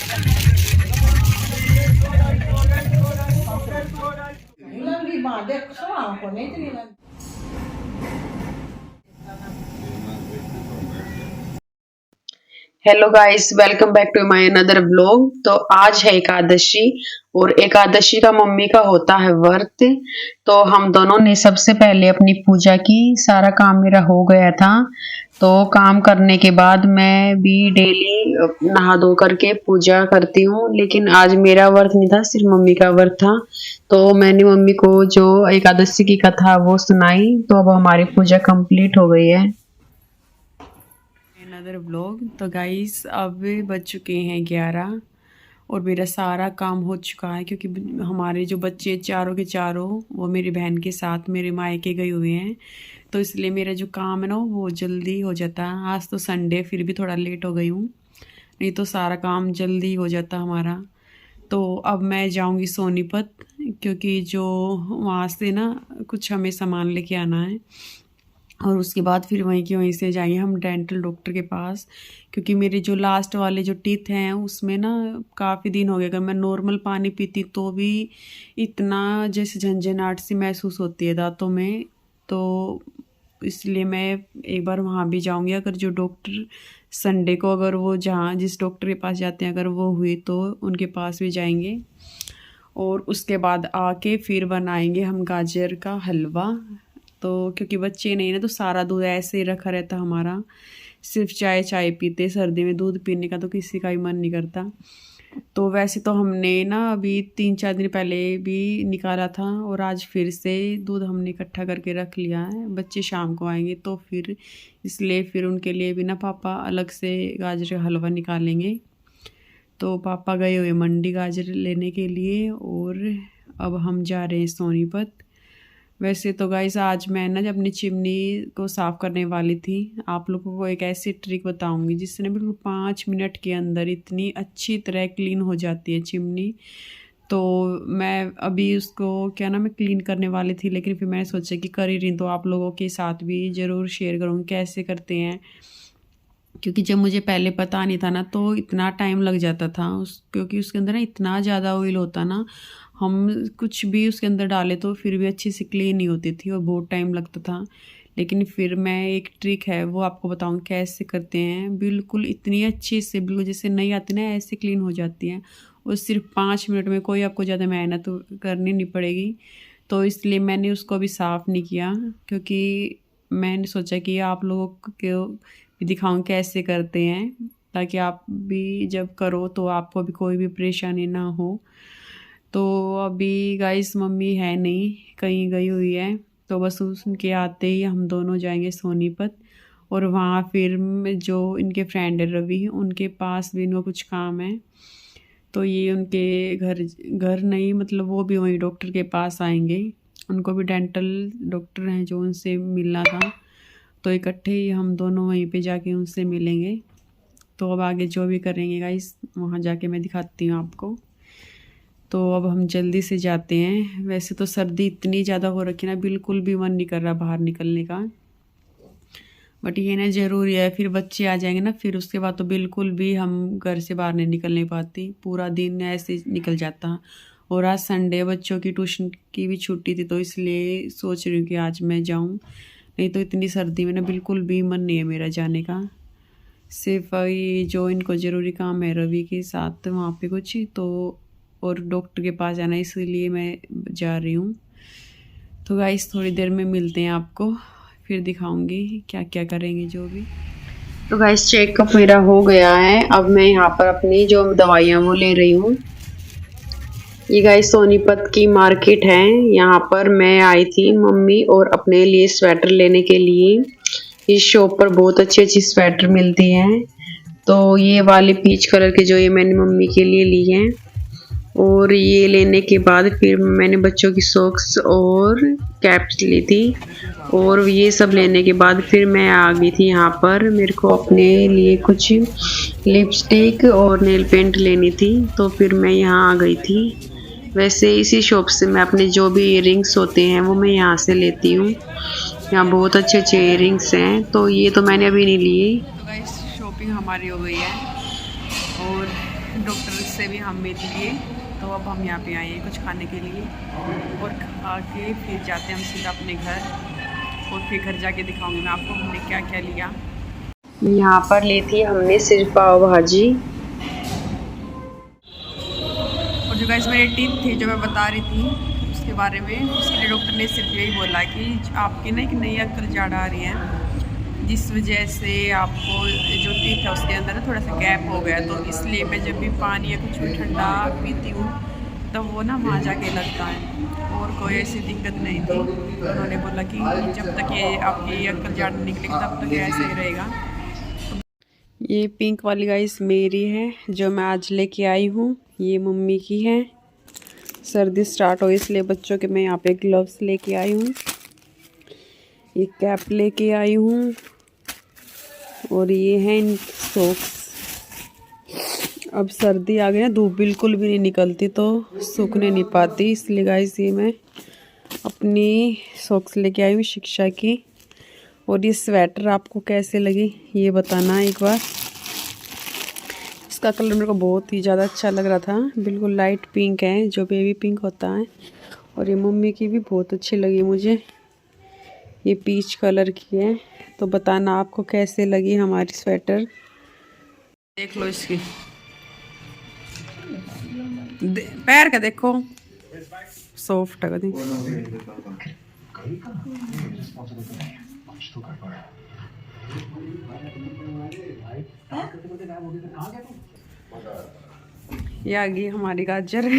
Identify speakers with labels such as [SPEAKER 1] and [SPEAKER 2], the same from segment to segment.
[SPEAKER 1] Hello guys, welcome back to my another blog. तो आज है एकादशी और एकादशी का मम्मी का होता है व्रत। तो हम दोनों ने सबसे पहले अपनी पूजा की। सारा काम मेरा हो गया था। तो काम करने के बाद मैं भी डेली नहा धो करके पूजा करती हूँ, लेकिन आज मेरा व्रत नहीं था, सिर्फ मम्मी का व्रत था। तो मैंने मम्मी को जो एकादशी की कथा वो सुनाई। तो अब हमारी पूजा कंप्लीट हो गई है। Another blog. तो गाइस अब बज चुके हैं 11 और मेरा सारा काम हो चुका है, क्योंकि हमारे जो बच्चे चारों के चारों वो मेरी बहन के साथ मेरे मायके गए हुए हैं। तो इसलिए मेरा जो काम है ना वो जल्दी हो जाता है। आज तो संडे, फिर भी थोड़ा लेट हो गई हूँ, नहीं तो सारा काम जल्दी हो जाता हमारा। तो अब मैं जाऊँगी सोनीपत, क्योंकि जो वहाँ से ना कुछ हमें सामान लेके आना है और उसके बाद फिर वहीं से जाएंगे हम डेंटल डॉक्टर के पास। क्योंकि मेरे जो लास्ट वाले जो टीथ हैं उसमें ना काफ़ी दिन हो गए, अगर मैं नॉर्मल पानी पीती तो भी इतना जैसे झंझनाहट सी महसूस होती है दांतों में। तो इसलिए मैं एक बार वहाँ भी जाऊँगी। अगर जो डॉक्टर संडे को, अगर वो जहाँ जिस डॉक्टर के पास जाते हैं अगर वो हुई तो उनके पास भी जाएंगे। और उसके बाद आके फिर बनाएंगे हम गाजर का हलवा। तो क्योंकि बच्चे नहीं ना, तो सारा दूध ऐसे ही रखा रहता हमारा। सिर्फ चाय पीते, सर्दी में दूध पीने का तो किसी का ही मन नहीं करता। तो वैसे तो हमने ना अभी 3-4 दिन पहले भी निकाला था और आज फिर से दूध हमने इकट्ठा करके रख लिया है। बच्चे शाम को आएंगे तो फिर इसलिए फिर उनके लिए भी ना पापा अलग से गाजर का हलवा निकालेंगे। तो पापा गए हुए मंडी गाजर लेने के लिए और अब हम जा रहे हैं सोनीपत। वैसे तो गाइस आज मैं ना जब अपनी चिमनी को साफ़ करने वाली थी, आप लोगों को एक ऐसी ट्रिक बताऊंगी जिससे ना बिल्कुल 5 मिनट के अंदर इतनी अच्छी तरह क्लीन हो जाती है चिमनी। तो मैं अभी उसको क्या ना मैं क्लीन करने वाली थी, लेकिन फिर मैंने सोचा कि कर ही रही तो आप लोगों के साथ भी ज़रूर शेयर करूँगी कैसे करते हैं। क्योंकि जब मुझे पहले पता नहीं था ना तो इतना टाइम लग जाता था क्योंकि उसके अंदर ना इतना ज़्यादा ऑयल होता ना, हम कुछ भी उसके अंदर डाले तो फिर भी अच्छी से क्लीन नहीं होती थी और बहुत टाइम लगता था। लेकिन फिर मैं एक ट्रिक है वो आपको बताऊँ कैसे करते हैं। बिल्कुल इतनी अच्छी से, बिल्कुल जैसे नहीं आती ना ऐसे क्लीन हो जाती है और सिर्फ 5 मिनट में। कोई आपको ज़्यादा मेहनत करनी नहीं पड़ेगी। तो इसलिए मैंने उसको अभी साफ़ नहीं किया, क्योंकि मैंने सोचा कि आप लोगों को दिखाऊं कैसे करते हैं, ताकि आप भी जब करो तो आपको भी कोई भी परेशानी ना हो। तो अभी गाइस मम्मी है नहीं, कहीं गई हुई है। तो बस उनके आते ही हम दोनों जाएंगे सोनीपत और वहाँ फिर जो इनके फ्रेंड है रवि, उनके पास भी इनको कुछ काम है। तो ये उनके घर नहीं, मतलब वो भी वहीं डॉक्टर के पास आएंगे। उनको भी डेंटल डॉक्टर हैं जो उनसे मिलना था, तो इकट्ठे ही हम दोनों वहीं पे जाके उनसे मिलेंगे। तो अब आगे जो भी करेंगे गाइस वहाँ जाके मैं दिखाती हूँ आपको। तो अब हम जल्दी से जाते हैं। वैसे तो सर्दी इतनी ज़्यादा हो रखी ना, बिल्कुल भी मन नहीं कर रहा बाहर निकलने का, बट ये ना ज़रूरी है। फिर बच्चे आ जाएंगे ना, फिर उसके बाद तो बिल्कुल भी हम घर से बाहर नहीं निकलने पाती, पूरा दिन ऐसे निकल जाता। और आज संडे, बच्चों की ट्यूशन की भी छुट्टी थी, तो इसलिए सोच रही हूँ कि आज मैं जाऊँ। नहीं तो इतनी सर्दी में ना बिल्कुल भी मन नहीं है मेरा जाने का। सिर्फ ये जो इनको ज़रूरी काम है रवि के साथ वहाँ पे कुछ तो, और डॉक्टर के पास जाना, इसलिए मैं जा रही हूँ। तो गाइस थोड़ी देर में मिलते हैं आपको, फिर दिखाऊंगी क्या क्या करेंगे जो भी। तो गाइस चेकअप मेरा हो गया है। अब मैं यहाँ पर अपनी जो दवाइयाँ वो ले रही हूँ। ये गाइस सोनीपत की मार्केट है। यहाँ पर मैं आई थी मम्मी और अपने लिए स्वेटर लेने के लिए। इस शॉप पर बहुत अच्छी अच्छी स्वेटर मिलती हैं। तो ये वाले पीच कलर के जो ये मैंने मम्मी के लिए ली हैं, और ये लेने के बाद फिर मैंने बच्चों की सॉक्स और कैप्स ली थी। और ये सब लेने के बाद फिर मैं आ गई थी यहाँ पर। मेरे को अपने लिए कुछ लिपस्टिक और नेल पेंट लेनी थी, तो फिर मैं यहाँ आ गई थी। वैसे इसी शॉप से मैं अपने जो भी इयररिंग्स होते हैं वो मैं यहाँ से लेती हूँ। यहाँ बहुत अच्छे अच्छे इयररिंग्स हैं, तो ये तो मैंने अभी नहीं लिए। तो गाइस शॉपिंग हमारी हो गई है और डॉक्टर से भी हम मिल लिए, तो अब हम यहाँ पे आए हैं कुछ खाने के लिए और खा के फिर जाते हैं हम सीधा अपने घर और फिर घर जाके दिखाऊंगी मैं आपको हमने क्या क्या लिया। यहाँ पर ली थी हमने सिर्फ पाव भाजी और जो गाइस मेरी टिप थी जो मैं बता रही थी उसके बारे में, उसके लिए डॉक्टर ने सिर्फ यही बोला कि आपकी ना एक नई अक्ल जड़ आ रही है जिस वजह से आपको जो टीथ है उसके अंदर थोड़ा सा गैप हो गया, तो इसलिए मैं जब भी पानी या कुछ भी ठंडा पीती हूँ तो वो ना वहाँ जाके लगता है और कोई ऐसी दिक्कत नहीं थी। तो उन्होंने बोला कि जब तक ये आपकी अक्ल जड़ निकलेगी तब तक ऐसे ही रहेगा। ये पिंक वाली गाइस मेरी है जो मैं आज लेके आई हूँ, ये मम्मी की है। सर्दी स्टार्ट हो इसलिए बच्चों के मैं यहाँ पे ग्लव्स लेके आई हूँ, ये कैप लेके आई हूँ और ये हैं सॉक्स। अब सर्दी आ गई ना, धूप बिल्कुल भी नहीं निकलती तो सूखने नहीं पाती, इसलिए गाइस ये मैं अपनी सॉक्स लेके आई हूँ शिक्षा की। और ये स्वेटर आपको कैसे लगी ये बताना एक बार। इसका कलर मेरे को बहुत ही ज़्यादा अच्छा लग रहा था, बिल्कुल लाइट पिंक है जो बेबी पिंक होता है। और ये मम्मी की भी बहुत अच्छी लगी मुझे, ये पीच कलर की है। तो बताना आपको कैसे लगी हमारी स्वेटर। देख लो इसकी पैर का, देखो सॉफ्ट है। ये आ गई हमारी गाजर।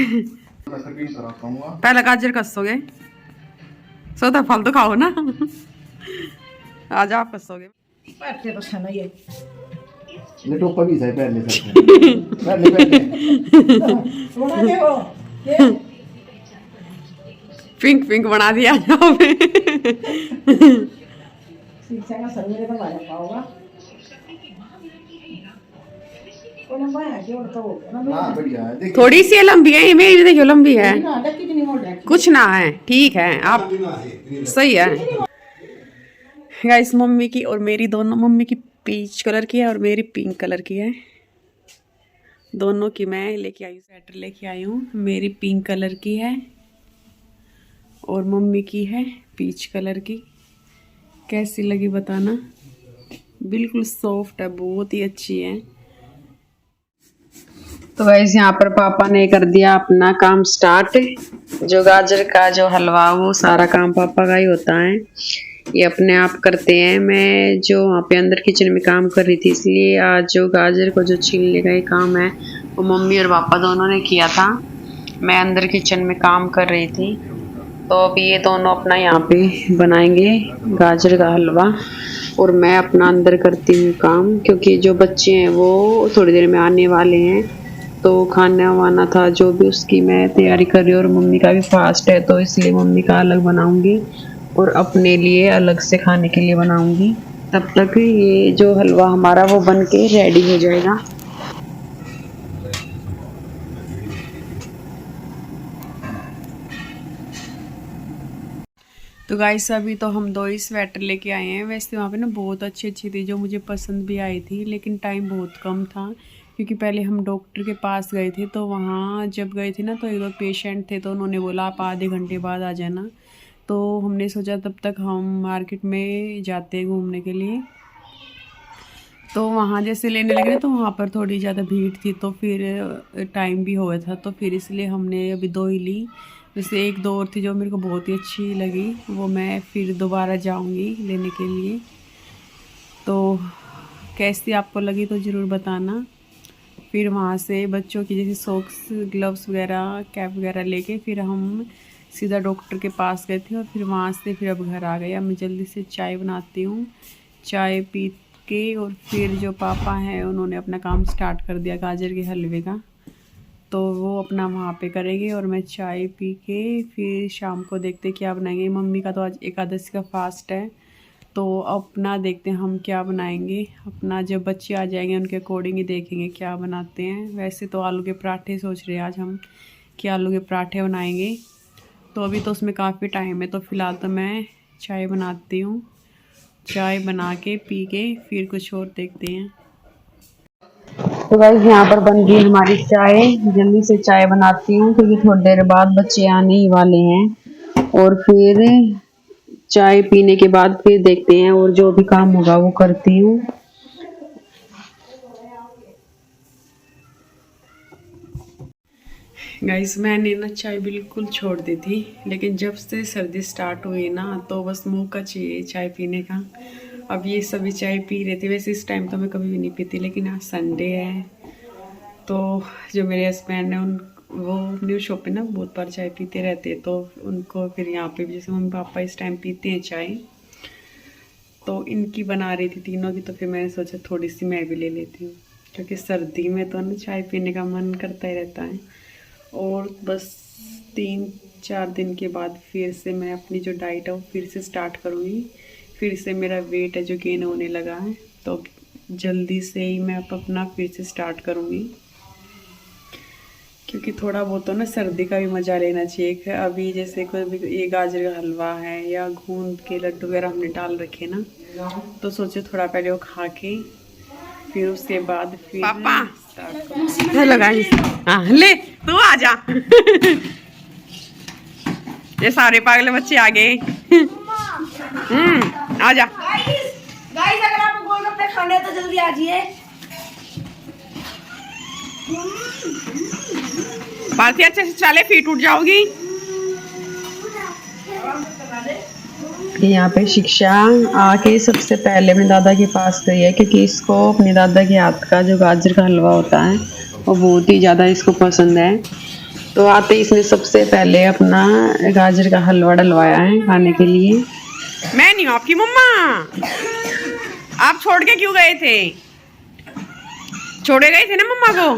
[SPEAKER 1] पहले गाजर कसोगे, सोता फल तो खाओ ना। आज आप कसोगे। पिंक पिंक बना दिया जाओ। थोड़ी सी लंबी है, मेरी देखियो लंबी है, कुछ ना है, ठीक है आप सही है। गाइस मम्मी की और मेरी दोनों, मम्मी की पीच कलर की है और मेरी पिंक कलर की है, दोनों की मैं लेके आई हूँ। स्वेटर लेके आई हूँ, मेरी पिंक कलर की है और मम्मी की है पीच कलर की। कैसी लगी बताना, बिल्कुल सॉफ्ट है, बहुत ही अच्छी है। तो गाइस यहाँ पर पापा ने कर दिया अपना काम स्टार्ट। जो गाजर का जो हलवा वो सारा काम पापा का ही होता है, ये अपने आप करते हैं। मैं जो वहाँ पे अंदर किचन में काम कर रही थी इसलिए आज जो गाजर को जो छीलने का ही काम है वो मम्मी और पापा दोनों ने किया था। मैं अंदर किचन में काम कर रही थी। तो अभी ये दोनों अपना यहाँ पे बनाएंगे गाजर का हलवा और मैं अपना अंदर करती हूँ काम, क्योंकि जो बच्चे हैं वो थोड़ी देर में आने वाले हैं तो खाना वाना था जो भी उसकी मैं तैयारी कर रही हूँ। और मम्मी का भी फास्ट है तो इसलिए मम्मी का अलग बनाऊंगी और अपने लिए अलग से खाने के लिए बनाऊंगी। तब तक ये जो हलवा हमारा वो बन के रेडी हो जाएगा। तो गाइस अभी तो हम 2 ही स्वेटर लेके आए हैं। वैसे वहाँ पे ना बहुत अच्छी अच्छी थी जो मुझे पसंद भी आई थी, लेकिन टाइम बहुत कम था क्योंकि पहले हम डॉक्टर के पास गए थे। तो वहाँ जब गए थे ना तो 1-2 पेशेंट थे तो उन्होंने बोला आप आधे घंटे बाद आ जाना। तो हमने सोचा तब तक हम मार्केट में जाते हैं घूमने के लिए। तो वहाँ जैसे लेने लगे तो वहाँ पर थोड़ी ज़्यादा भीड़ थी तो फिर टाइम भी हो गया था, तो फिर इसलिए हमने अभी 2 ही ली। जैसे 1-2 और थी जो मेरे को बहुत ही अच्छी लगी, वो मैं फिर दोबारा जाऊँगी लेने के लिए। तो कैसी आपको लगी तो ज़रूर बताना। फिर वहाँ से बच्चों की जैसे सॉक्स, ग्लव्स वगैरह, कैप वगैरह लेके फिर हम सीधा डॉक्टर के पास गए थे और फिर वहाँ से फिर अब घर आ गए। अब मैं जल्दी से चाय बनाती हूँ, चाय पी के और फिर जो पापा हैं उन्होंने अपना काम स्टार्ट कर दिया गाजर के हलवे का, तो वो अपना वहाँ पे करेंगे और मैं चाय पी के फिर शाम को देखते क्या बनाएंगे। मम्मी का तो आज एकादशी का फास्ट है तो अपना देखते हैं हम क्या बनाएंगे। अपना जब बच्चे आ जाएंगे उनके अकॉर्डिंग ही देखेंगे क्या बनाते हैं। वैसे तो आलू के पराठे सोच रहे हैं आज हम कि आलू के पराठे बनाएंगे, तो अभी तो उसमें काफ़ी टाइम है। तो फ़िलहाल तो मैं चाय बनाती हूँ, चाय बना के पी के फिर कुछ और देखते हैं। तो गाइस यहाँ पर बन गई हमारी चाय। जल्दी से चाय बनाती हूँ क्योंकि थोड़ी देर बाद बच्चे आने ही वाले हैं। और फिर चाय पीने के बाद फिर देखते हैं और जो भी काम होगा वो करती हूँ। गाइस मैंने ना चाय बिल्कुल छोड़ दी थी, लेकिन जब से सर्दी स्टार्ट हुई ना तो बस मुंह का चाहिए चाय पीने का। अब ये सभी चाय पी रहे थे। वैसे इस टाइम तो मैं कभी भी नहीं पीती, लेकिन आज संडे है तो जो मेरे हस्बैंड हैं उन वो न्यू शॉप पे ना बहुत बार चाय पीते रहते हैं, तो उनको फिर यहाँ पे भी जैसे मम्मी पापा इस टाइम पीते हैं चाय, तो इनकी बना रही थी तीनों की, तो फिर मैंने सोचा थोड़ी सी मैं भी ले लेती हूँ क्योंकि सर्दी में तो ना चाय पीने का मन करता ही रहता है। और बस 3-4 दिन के बाद फिर से मैं अपनी जो डाइट है वो फिर से स्टार्ट करूँगी। फिर से मेरा वेट है जो गेन होने लगा है, तो जल्दी से ही मैं अपना फिर से स्टार्ट करूँगी क्योंकि थोड़ा बहुत तो ना सर्दी का भी मज़ा लेना चाहिए। अभी जैसे कोई भी ये गाजर का हलवा है या गूंद के लड्डू वगैरह हमने डाल रखे ना, तो सोचे थोड़ा पहले वो खा के फिर उसके बाद फिर पापा हाँ ले तू आ जा। ये सारे पागल बच्चे आ गए। आ जा
[SPEAKER 2] गाइस अगर आपको गोलगप्पे खाने हैं तो जल्दी आ जाइए।
[SPEAKER 1] बात अच्छे से चले, फीट उठ जाओगी। यहाँ पे शिक्षा आके सबसे पहले अपने दादा के पास गई है क्योंकि इसको अपने दादा के हाथ का जो गाजर का हलवा होता है वो बहुत ही ज़्यादा इसको पसंद है। तो आते ही इसने सबसे पहले अपना गाजर का हलवा डलवाया है खाने के लिए। मैं नहीं हूँ आपकी मम्मा, आप छोड़ के क्यों गए थे? छोड़े गए थे ना मम्मा को।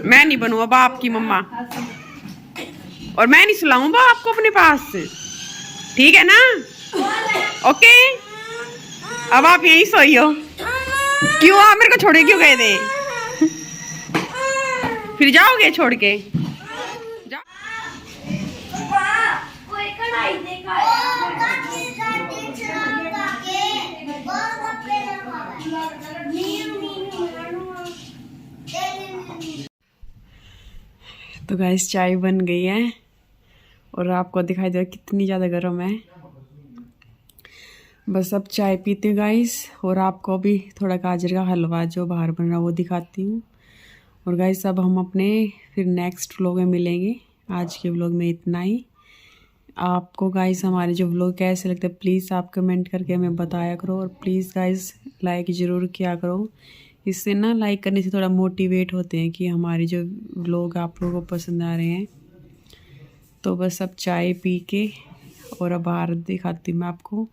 [SPEAKER 1] मैं नहीं बनूँ अब आपकी मम्मा, और मैं नहीं सुलाऊं बा आपको अपने पास, ठीक है ना? ओके अब आप यहीं सोई हो। क्यों आप मेरे को छोड़े क्यों गए थे? फिर जाओगे छोड़ के? तो गाइस चाय बन गई है और आपको दिखाई दे रहा कितनी ज़्यादा गर्म है। बस अब चाय पीते गाइस, और आपको भी थोड़ा गाजर का हलवा जो बाहर बन रहा है वो दिखाती हूँ। और गाइस अब हम अपने फिर नेक्स्ट व्लॉग में मिलेंगे। आज के व्लॉग में इतना ही। आपको गाइस हमारे जो व्लॉग कैसे लगते हैं प्लीज़ आप कमेंट करके हमें बताया करो, और प्लीज़ गाइस लाइक ज़रूर किया करो। इससे ना लाइक करने से थोड़ा मोटिवेट होते हैं कि हमारे जो व्लॉग आप लोगों को पसंद आ रहे हैं। तो बस अब चाय पी के और अब बाहर दिखाती हूँ मैं आपको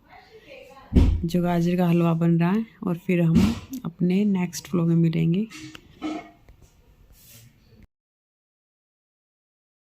[SPEAKER 1] जो गाजर का हलवा बन रहा है, और फिर हम अपने नेक्स्ट व्लॉग में मिलेंगे।